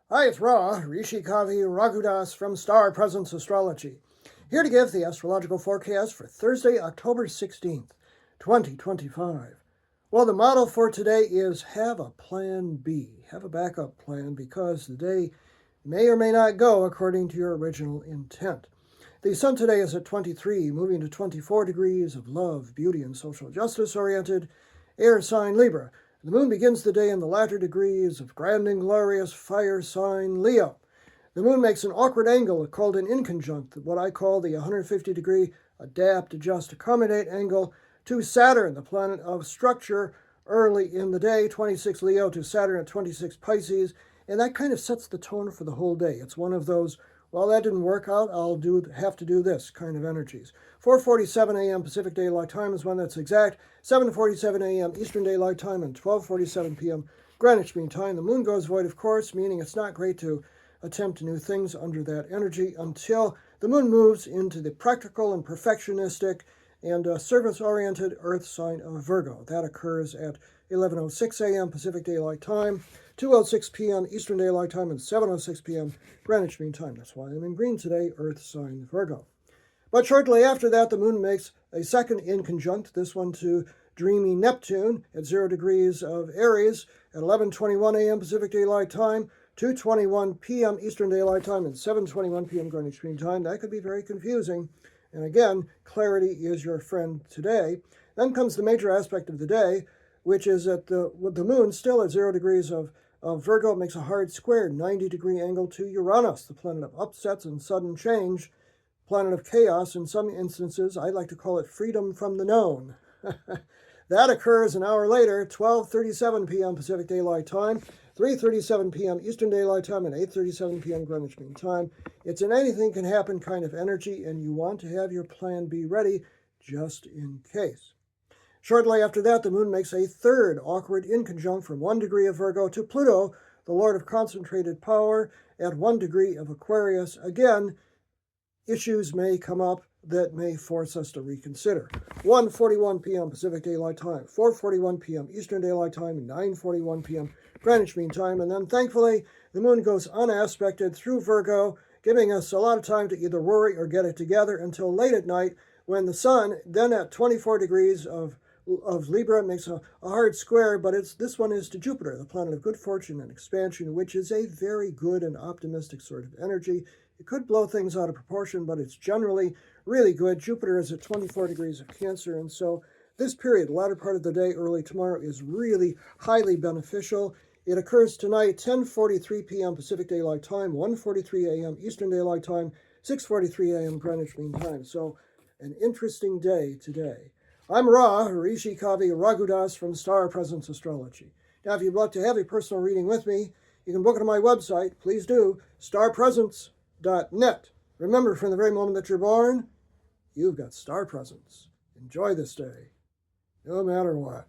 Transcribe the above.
Hi, it's Ra, Rishi Kavi Raghudas from Star Presence Astrology, here to give the astrological forecast for Thursday, October 16th, 2025. Well, the motto for today is have a plan B, have a backup plan, because the day may or may not go according to your original intent. The sun today is at 23, moving to 24 degrees of love, beauty, and social justice oriented air sign Libra. The moon begins the day in the latter degrees of grand and glorious fire sign Leo. The moon makes an awkward angle called an inconjunct, what I call the 150-degree adapt, adjust, accommodate angle to Saturn, the planet of structure, early in the day, 26 Leo to Saturn at 26 Pisces, and that kind of sets the tone for the whole day. It's one of those, well, that didn't work out, I'll have to do this kind of energies. 4:47 a.m. Pacific Daylight Time is when that's exact. 7:47 a.m. Eastern Daylight Time and 12:47 p.m. Greenwich Mean Time. The moon goes void, of course, meaning it's not great to attempt new things under that energy until the moon moves into the practical and perfectionistic and service-oriented Earth sign of Virgo. That occurs at 11:06 a.m. Pacific Daylight Time, 2:06 p.m. Eastern Daylight Time, and 7:06 p.m. Greenwich Mean Time. That's why I'm in green today, Earth sign Virgo. But shortly after that, the moon makes a second inconjunct, this one to dreamy Neptune at 0 degrees of Aries at 11:21 a.m. Pacific Daylight Time, 2:21 p.m. Eastern Daylight Time, and 7:21 p.m. Greenwich Mean Time. That could be very confusing. And again, clarity is your friend today. Then comes the major aspect of the day, which is that the moon, still at 0 degrees of Virgo, makes a hard square, 90-degree angle to Uranus, the planet of upsets and sudden change, planet of chaos. In some instances, I like to call it freedom from the known. That occurs an hour later, 12:37 p.m. Pacific Daylight Time, 3:37 p.m. Eastern Daylight Time, and 8:37 p.m. Greenwich Mean Time. It's an anything can happen kind of energy, and you want to have your plan B ready just in case. Shortly after that, the moon makes a third awkward inconjunct from 1 degree of Virgo to Pluto, the lord of concentrated power, at 1 degree of Aquarius. Again, issues may come up that may force us to reconsider. 1:41 p.m. Pacific Daylight Time, 4:41 p.m. Eastern Daylight Time, and 9:41 p.m. Greenwich Mean Time. And then, thankfully, the moon goes unaspected through Virgo, giving us a lot of time to either worry or get it together until late at night, when the sun, then at 24 degrees of Libra, makes a hard square, but this one is to Jupiter, the planet of good fortune and expansion, which is a very good and optimistic sort of energy. It could blow things out of proportion, but it's generally really good. Jupiter is at 24 degrees of Cancer, and so this period, latter part of the day, early tomorrow, is really highly beneficial. It occurs tonight, 10:43 p.m. Pacific Daylight Time, 1:43 a.m. Eastern Daylight Time, 6:43 a.m. Greenwich Mean Time. So an interesting day today. I'm Ra, Rishi Kavi Raghudas from Star Presence Astrology. Now, if you'd like to have a personal reading with me, you can book it on my website. Please do, starpresence.net. Remember, from the very moment that you're born, you've got star presence. Enjoy this day, no matter what.